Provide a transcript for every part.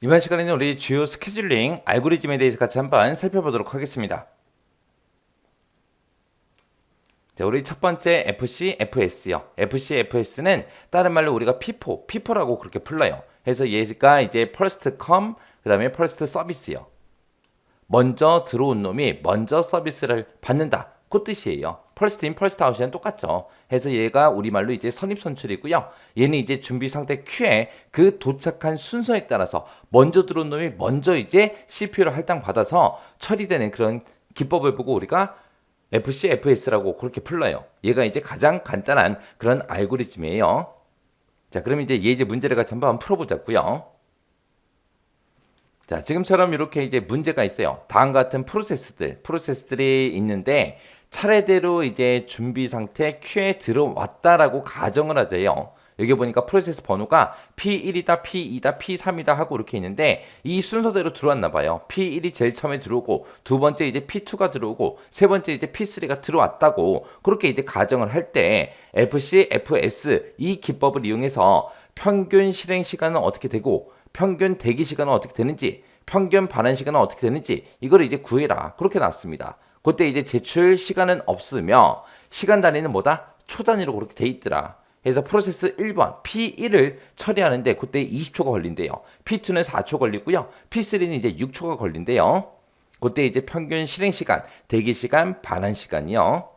이번 시간에는 우리 주요 스케줄링 알고리즘에 대해서 같이 한번 살펴보도록 하겠습니다. 자, 우리 첫 번째 FC, FS요. FC, FS는 다른 말로 우리가 피포라고 그렇게 불러요. 그래서 얘가 이제 first come, 그 다음에 first service요. 먼저 들어온 놈이 먼저 서비스를 받는다. 그 뜻이에요. first in, first out이랑 똑같죠. 그래서 얘가 우리말로 이제 선입선출이고요. 얘는 이제 준비 상태 Q에 그 도착한 순서에 따라서 먼저 들어온 놈이 먼저 이제 CPU를 할당받아서 처리되는 그런 기법을 보고 우리가 FC, FS라고 그렇게 불러요. 얘가 이제 가장 간단한 그런 알고리즘이에요. 자, 그럼 이제 얘 이제 문제를 같이 한번 풀어보자고요. 자, 지금처럼 이렇게 이제 문제가 있어요. 다음과 같은 프로세스들이 있는데 차례대로 이제 준비 상태 Q에 들어왔다라고 가정을 하자요. 여기 보니까 프로세스 번호가 P1이다, P2다, P3이다 하고 이렇게 있는데 이 순서대로 들어왔나 봐요. P1이 제일 처음에 들어오고 두 번째 이제 P2가 들어오고 세 번째 이제 P3가 들어왔다고 그렇게 이제 가정을 할 때 FC, FS 이 기법을 이용해서 평균 실행 시간은 어떻게 되고 평균 대기 시간은 어떻게 되는지, 평균 반환 시간은 어떻게 되는지 이걸 이제 구해라. 그렇게 나왔습니다. 그때 이제 제출 시간은 없으며 시간 단위는 뭐다? 초 단위로 그렇게 돼 있더라. 그래서 프로세스 1번 P1을 처리하는데 그때 20초가 걸린대요. P2는 4초 걸리고요. P3는 이제 6초가 걸린대요. 그때 이제 평균 실행 시간, 대기 시간, 반환 시간이요.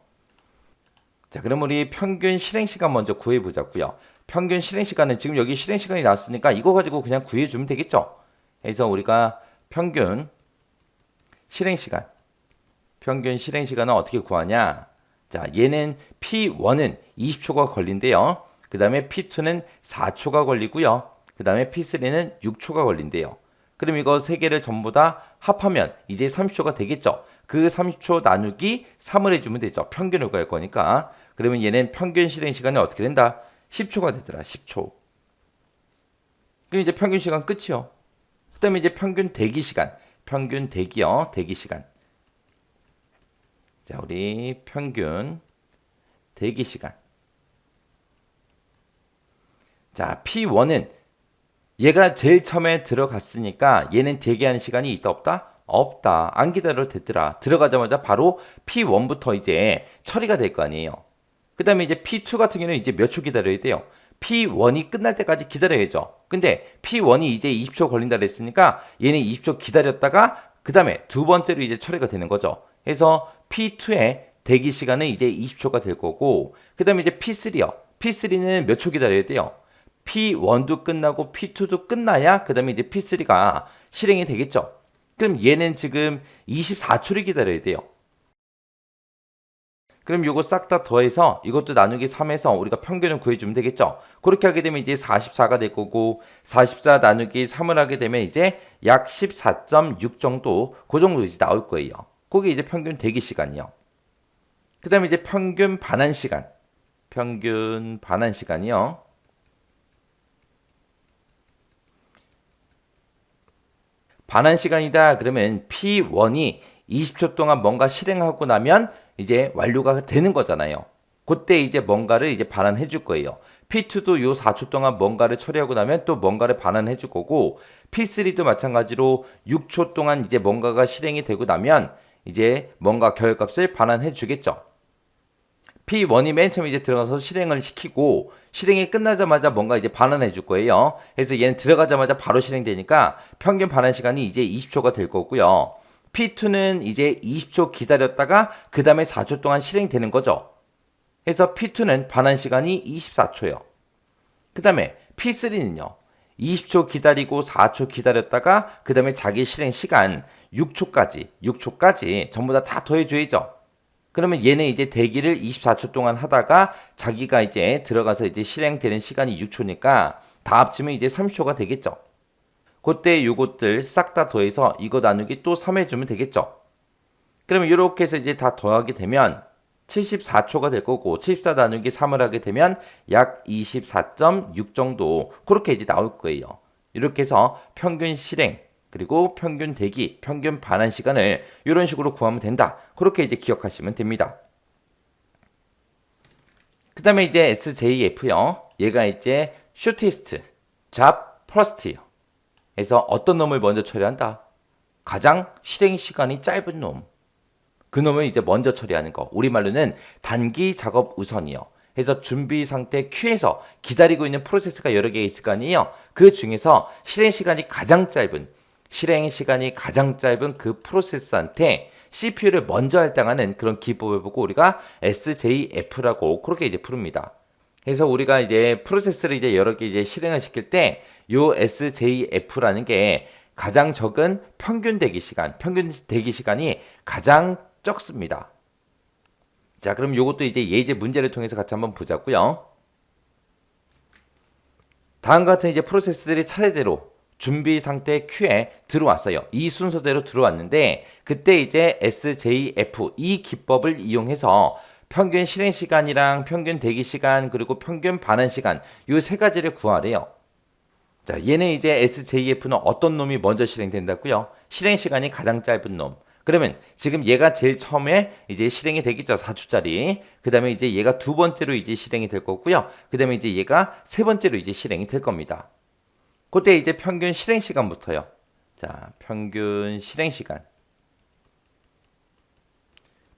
자, 그럼 우리 평균 실행 시간 먼저 구해 보자고요. 평균 실행 시간은 지금 여기 실행 시간이 나왔으니까 이거 가지고 그냥 구해 주면 되겠죠. 그래서 우리가 평균 실행 시간, 평균 실행 시간은 어떻게 구하냐? 자, 얘는 P1은 20초가 걸린대요. 그 다음에 P2는 4초가 걸리고요. 그 다음에 P3는 6초가 걸린대요. 그럼 이거 세 개를 전부 다 합하면 이제 30초가 되겠죠. 그 30초 나누기 3을 해주면 되죠. 평균을 구할 거니까. 그러면 얘는 평균 실행 시간이 어떻게 된다? 10초가 되더라. 10초. 그럼 이제 평균 시간 끝이요. 그 다음에 이제 평균 대기 시간. 평균 대기요. 대기 시간. 자, 우리 평균 대기 시간. 자, P1은 얘가 제일 처음에 들어갔으니까 얘는 대기하는 시간이 있다 없다? 없다. 안 기다려도 됐더라. 들어가자마자 바로 P1부터 이제 처리가 될 거 아니에요. 그 다음에 이제 P2 같은 경우는 이제 몇 초 기다려야 돼요? P1이 끝날 때까지 기다려야죠. 근데 P1이 이제 20초 걸린다 그랬으니까 얘는 20초 기다렸다가 그 다음에 두 번째로 이제 처리가 되는 거죠. 그래서 P2의 대기 시간은 이제 20초가 될 거고 그 다음에 이제 P3요. P3는 몇 초 기다려야 돼요? P1도 끝나고 P2도 끝나야 그 다음에 이제 P3가 실행이 되겠죠. 그럼 얘는 지금 24초를 기다려야 돼요. 그럼 요거 싹 다 더해서 이것도 나누기 3해서 우리가 평균을 구해주면 되겠죠. 그렇게 하게 되면 이제 44가 될 거고 44 나누기 3을 하게 되면 이제 약 14.6 정도 그 정도 이제 나올 거예요. 그게 이제 평균 대기 시간이요. 그 다음에 이제 평균 반환 시간. 평균 반환 시간이요. 반환 시간이다 그러면 P1이 20초 동안 뭔가 실행하고 나면 이제 완료가 되는 거잖아요. 그때 이제 뭔가를 이제 반환해 줄 거예요. P2도 요 4초 동안 뭔가를 처리하고 나면 또 뭔가를 반환해 줄 거고 P3도 마찬가지로 6초 동안 이제 뭔가가 실행이 되고 나면 이제 뭔가 결과값을 반환해 주겠죠. P1이 맨 처음에 이제 들어가서 실행을 시키고 실행이 끝나자마자 뭔가 이제 반환해 줄 거예요. 그래서 얘는 들어가자마자 바로 실행되니까 평균 반환 시간이 이제 20초가 될 거고요. P2는 이제 20초 기다렸다가 그 다음에 4초 동안 실행되는 거죠. 그래서 P2는 반환 시간이 24초요. 그 다음에 P3는요. 20초 기다리고 4초 기다렸다가 그 다음에 자기 실행 시간 6초까지 전부 다 더해줘야죠. 그러면 얘는 이제 대기를 24초 동안 하다가 자기가 이제 들어가서 이제 실행되는 시간이 6초니까 다 합치면 이제 30초가 되겠죠. 그때 요것들 싹 다 더해서 이거 나누기 또 3 해주면 되겠죠. 그러면 이렇게 해서 이제 다 더하게 되면 74초가 될 거고 74 나누기 3을 하게 되면 약 24.6 정도 그렇게 이제 나올 거예요. 이렇게 해서 평균 실행 그리고 평균 대기, 평균 반환 시간을 이런 식으로 구하면 된다. 그렇게 이제 기억하시면 됩니다. 그 다음에 이제 SJF요. 얘가 이제 shortest, job first요. 그래서 어떤 놈을 먼저 처리한다? 가장 실행 시간이 짧은 놈. 그 놈을 이제 먼저 처리하는 거. 우리말로는 단기 작업 우선이요. 그래서 준비 상태 Q에서 기다리고 있는 프로세스가 여러 개 있을 거 아니에요. 그 중에서 실행 시간이 가장 짧은 그 프로세스한테 CPU를 먼저 할당하는 그런 기법을 보고 우리가 SJF라고 그렇게 이제 부릅니다. 그래서 우리가 이제 프로세스를 이제 여러 개 이제 실행을 시킬 때 요 SJF라는 게 가장 적은 평균 대기 시간이 가장 적습니다. 자, 그럼 요것도 이제 예제 문제를 통해서 같이 한번 보자고요. 다음과 같은 이제 프로세스들이 차례대로 준비 상태 Q에 들어왔어요. 이 순서대로 들어왔는데 그때 이제 SJF 이 기법을 이용해서 평균 실행 시간이랑 평균 대기 시간 그리고 평균 반환 시간 요 세 가지를 구하래요. 자, 얘는 이제 SJF는 어떤 놈이 먼저 실행된다고요? 실행 시간이 가장 짧은 놈. 그러면 지금 얘가 제일 처음에 이제 실행이 되겠죠. 4초짜리. 그 다음에 이제 얘가 두 번째로 이제 실행이 될 거고요. 그 다음에 이제 얘가 세 번째로 이제 실행이 될 겁니다. 그때 이제 평균 실행 시간부터요. 자, 평균 실행 시간.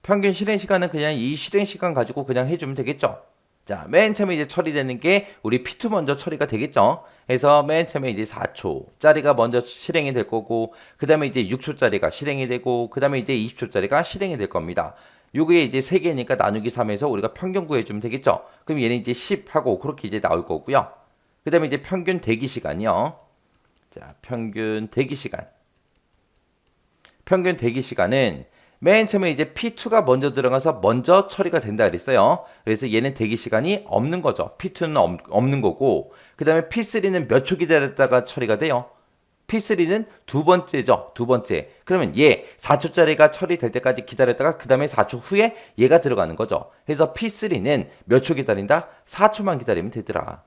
평균 실행 시간은 그냥 이 실행 시간 가지고 그냥 해주면 되겠죠. 자, 맨 처음에 이제 처리되는 게 우리 P2 먼저 처리가 되겠죠. 그래서 맨 처음에 이제 4초짜리가 먼저 실행이 될 거고, 그 다음에 이제 6초짜리가 실행이 되고, 그 다음에 이제 20초짜리가 실행이 될 겁니다. 요게 이제 3개니까 나누기 3에서 우리가 평균 구해주면 되겠죠. 그럼 얘는 이제 10 하고 그렇게 이제 나올 거고요. 그 다음에 이제 평균 대기 시간이요. 자, 평균 대기 시간. 평균 대기 시간은 맨 처음에 이제 P2가 먼저 들어가서 먼저 처리가 된다 그랬어요. 그래서 얘는 대기 시간이 없는 거죠. P2는 없는 거고, 그 다음에 P3는 몇 초 기다렸다가 처리가 돼요. P3는 두 번째죠. 두 번째. 그러면 얘 4초짜리가 처리될 때까지 기다렸다가 그 다음에 4초 후에 얘가 들어가는 거죠. 그래서 P3는 몇 초 기다린다? 4초만 기다리면 되더라.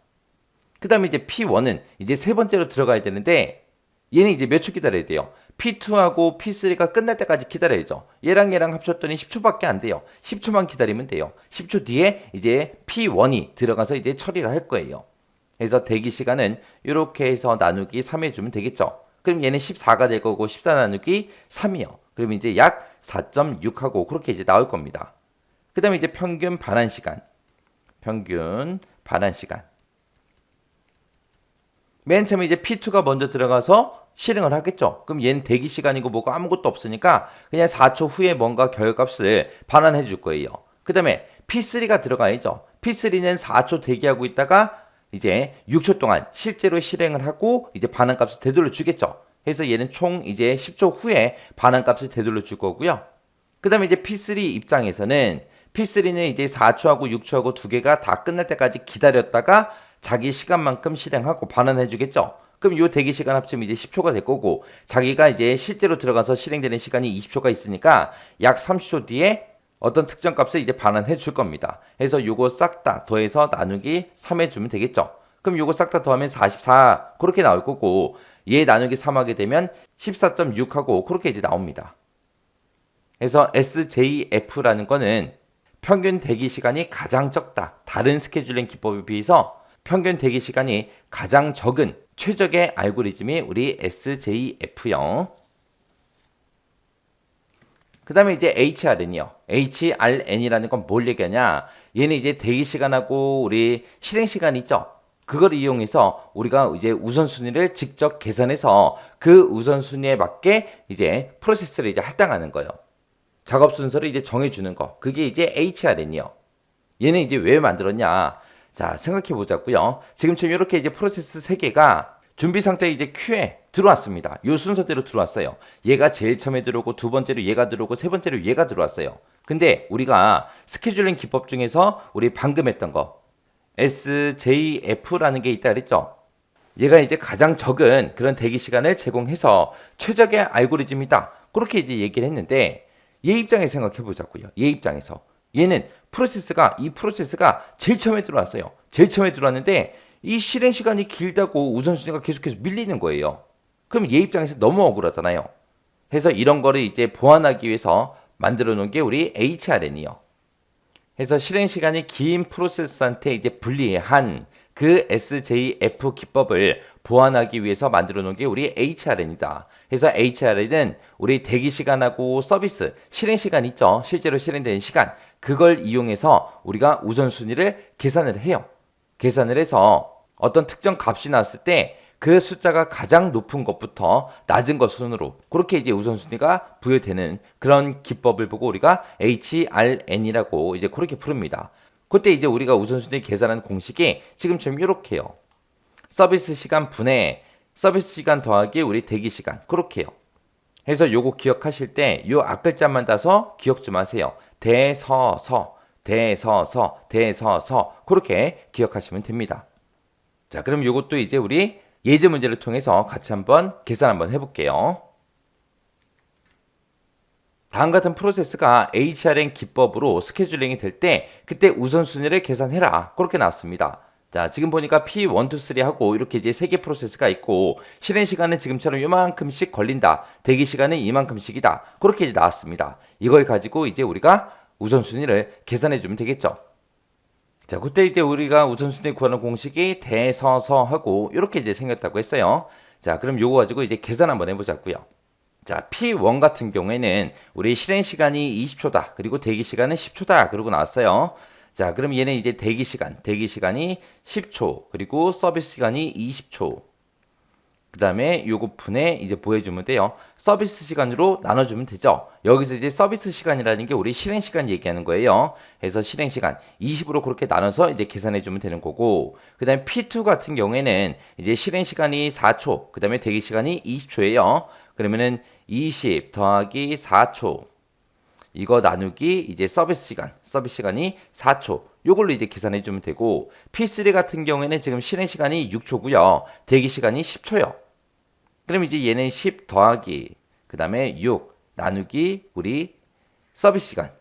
그 다음에 이제 P1은 이제 세 번째로 들어가야 되는데 얘는 이제 몇 초 기다려야 돼요? P2하고 P3가 끝날 때까지 기다려야죠. 얘랑 합쳤더니 10초밖에 안 돼요. 10초만 기다리면 돼요. 10초 뒤에 이제 P1이 들어가서 이제 처리를 할 거예요. 그래서 대기 시간은 이렇게 해서 나누기 3 해주면 되겠죠. 그럼 얘는 14가 될 거고 14 나누기 3이요. 그럼 이제 약 4.6하고 그렇게 이제 나올 겁니다. 그 다음에 이제 평균 반환 시간. 맨 처음에 이제 P2가 먼저 들어가서 실행을 하겠죠. 그럼 얘는 대기 시간이고 뭐가 아무것도 없으니까 그냥 4초 후에 뭔가 결과값을 반환해 줄 거예요. 그 다음에 P3가 들어가야죠. P3는 4초 대기하고 있다가 이제 6초 동안 실제로 실행을 하고 이제 반환값을 되돌려 주겠죠. 그래서 얘는 총 이제 10초 후에 반환값을 되돌려 줄 거고요. 그 다음에 이제 P3 입장에서는 P3는 이제 4초하고 6초하고 두 개가 다 끝날 때까지 기다렸다가 자기 시간만큼 실행하고 반환해 주겠죠. 그럼 요 대기 시간 합치면 이제 10초가 될 거고 자기가 이제 실제로 들어가서 실행되는 시간이 20초가 있으니까 약 30초 뒤에 어떤 특정 값을 이제 반환해 줄 겁니다. 그래서 요거 싹 다 더해서 나누기 3 해주면 되겠죠. 그럼 요거 싹 다 더하면 44 그렇게 나올 거고 얘 나누기 3 하게 되면 14.6 하고 그렇게 이제 나옵니다. 그래서 SJF라는 거는 평균 대기 시간이 가장 적다. 다른 스케줄링 기법에 비해서 평균 대기 시간이 가장 적은 최적의 알고리즘이 우리 SJF요. 그 다음에 이제 HRN이요. HRN이라는 건 뭘 얘기하냐? 얘는 이제 대기 시간하고 우리 실행 시간 있죠? 그걸 이용해서 우리가 이제 우선순위를 직접 계산해서 그 우선순위에 맞게 이제 프로세스를 이제 할당하는 거예요. 작업 순서를 이제 정해주는 거. 그게 이제 HRN이요. 얘는 이제 왜 만들었냐? 자, 생각해 보자고요. 지금처럼 이렇게 이제 프로세스 3개가 준비 상태에 이제 Q에 들어왔습니다. 요 순서대로 들어왔어요. 얘가 제일 처음에 들어오고 두 번째로 얘가 들어오고 세 번째로 얘가 들어왔어요. 근데 우리가 스케줄링 기법 중에서 우리 방금 했던 거 SJF라는 게 있다 그랬죠. 얘가 이제 가장 적은 그런 대기 시간을 제공해서 최적의 알고리즘이다. 그렇게 이제 얘기를 했는데 얘 입장에서 생각해 보자고요. 얘 입장에서 얘는 이 프로세스가 제일 처음에 들어왔어요. 제일 처음에 들어왔는데 이 실행 시간이 길다고 우선순위가 계속해서 밀리는 거예요. 그럼 얘 입장에서 너무 억울하잖아요. 그래서 이런 거를 이제 보완하기 위해서 만들어 놓은 게 우리 HRN이요. 그래서 실행 시간이 긴 프로세스한테 이제 불리한 그 SJF 기법을 보완하기 위해서 만들어 놓은 게 우리 HRN이다. 그래서 HRN은 우리 대기 시간하고 서비스, 실행 시간 있죠. 실제로 실행되는 시간. 그걸 이용해서 우리가 우선순위를 계산을 해요. 계산을 해서 어떤 특정 값이 나왔을 때 그 숫자가 가장 높은 것부터 낮은 것 순으로 그렇게 이제 우선순위가 부여되는 그런 기법을 보고 우리가 HRN이라고 이제 그렇게 부릅니다. 그때 이제 우리가 우선순위 계산하는 공식이 지금처럼 이렇게요. 서비스 시간 분의 서비스 시간 더하기 우리 대기 시간 그렇게요. 그래서 요거 기억하실 때 요 앞글자만 따서 기억 좀 하세요. 대서서 그렇게 기억하시면 됩니다. 자, 그럼 요것도 이제 우리 예제 문제를 통해서 같이 한번 계산 한번 해볼게요. 다음 같은 프로세스가 HRN 기법으로 스케줄링이 될 때 그때 우선순위를 계산해라. 그렇게 나왔습니다. 자, 지금 보니까 P1, 2, 3 하고 이렇게 이제 3개 프로세스가 있고 실행 시간은 지금처럼 이만큼씩 걸린다. 대기 시간은 이만큼씩이다. 그렇게 이제 나왔습니다. 이걸 가지고 이제 우리가 우선순위를 계산해 주면 되겠죠. 자, 그때 이제 우리가 우선순위 구하는 공식이 대서서하고 이렇게 이제 생겼다고 했어요. 자, 그럼 요거 가지고 이제 계산 한번 해보자고요. 자, P1 같은 경우에는 우리 실행 시간이 20초다. 그리고 대기 시간은 10초다. 그러고 나왔어요. 자, 그럼 얘는 이제 대기 시간이 10초. 그리고 서비스 시간이 20초. 그 다음에 요거 분에 이제 뭐 해주면 돼요? 서비스 시간으로 나눠주면 되죠. 여기서 이제 서비스 시간이라는 게 우리 실행 시간 얘기하는 거예요. 그래서 실행 시간 20으로 그렇게 나눠서 이제 계산해주면 되는 거고, 그 다음에 P2 같은 경우에는 이제 실행 시간이 4초, 그 다음에 대기 시간이 20초예요. 그러면은 20 더하기 4초. 이거 나누기 이제 서비스 시간이 4초. 요걸로 이제 계산해 주면 되고, P3 같은 경우에는 지금 실행 시간이 6초고요. 대기 시간이 10초요. 그럼 이제 얘는 10 더하기 그 다음에 6 나누기 우리 서비스 시간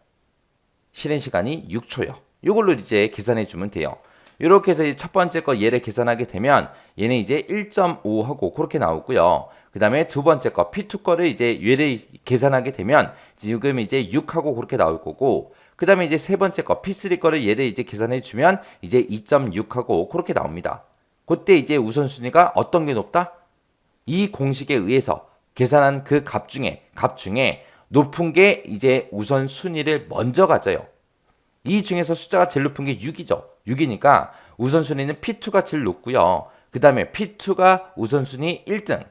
실행 시간이 6초요. 요걸로 이제 계산해 주면 돼요. 이렇게 해서 첫 번째 거 얘를 계산하게 되면 얘는 이제 1.5 하고 그렇게 나오고요. 그 다음에 두 번째 거 P2 거를 이제 얘를 계산하게 되면 지금 이제 6하고 그렇게 나올 거고, 그 다음에 이제 세 번째 거 P3 거를 얘를 이제 계산해 주면 이제 2.6하고 그렇게 나옵니다. 그때 이제 우선순위가 어떤 게 높다? 이 공식에 의해서 계산한 그 값 중에 높은 게 이제 우선순위를 먼저 가져요. 이 중에서 숫자가 제일 높은 게 6이죠. 6이니까 우선순위는 P2가 제일 높고요. 그 다음에 P2가 우선순위 1등.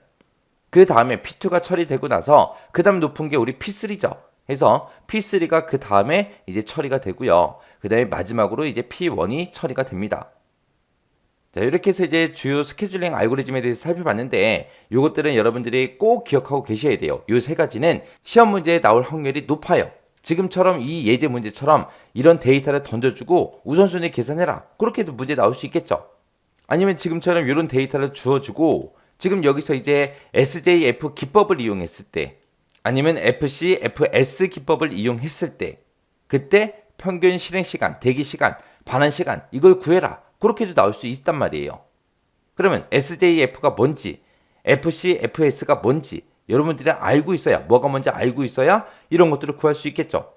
그 다음에 P2가 처리되고 나서 그 다음 높은 게 우리 P3죠. 그래서 P3가 그 다음에 이제 처리가 되고요. 그 다음에 마지막으로 이제 P1이 처리가 됩니다. 자, 이렇게 해서 이제 주요 스케줄링 알고리즘에 대해서 살펴봤는데 이것들은 여러분들이 꼭 기억하고 계셔야 돼요. 이 세 가지는 시험 문제에 나올 확률이 높아요. 지금처럼 이 예제 문제처럼 이런 데이터를 던져주고 우선순위 계산해라. 그렇게 해도 문제 나올 수 있겠죠. 아니면 지금처럼 이런 데이터를 주어주고 지금 여기서 이제 SJF 기법을 이용했을 때 아니면 FC, FS 기법을 이용했을 때 그때 평균 실행 시간, 대기 시간, 반환 시간 이걸 구해라. 그렇게도 나올 수 있단 말이에요. 그러면 SJF가 뭔지, FC, FS가 뭔지 여러분들이 알고 있어야, 뭐가 뭔지 알고 있어야 이런 것들을 구할 수 있겠죠.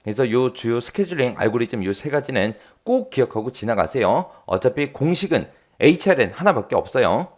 그래서 요 주요 스케줄링 알고리즘 요 세 가지는 꼭 기억하고 지나가세요. 어차피 공식은 HRN 하나밖에 없어요.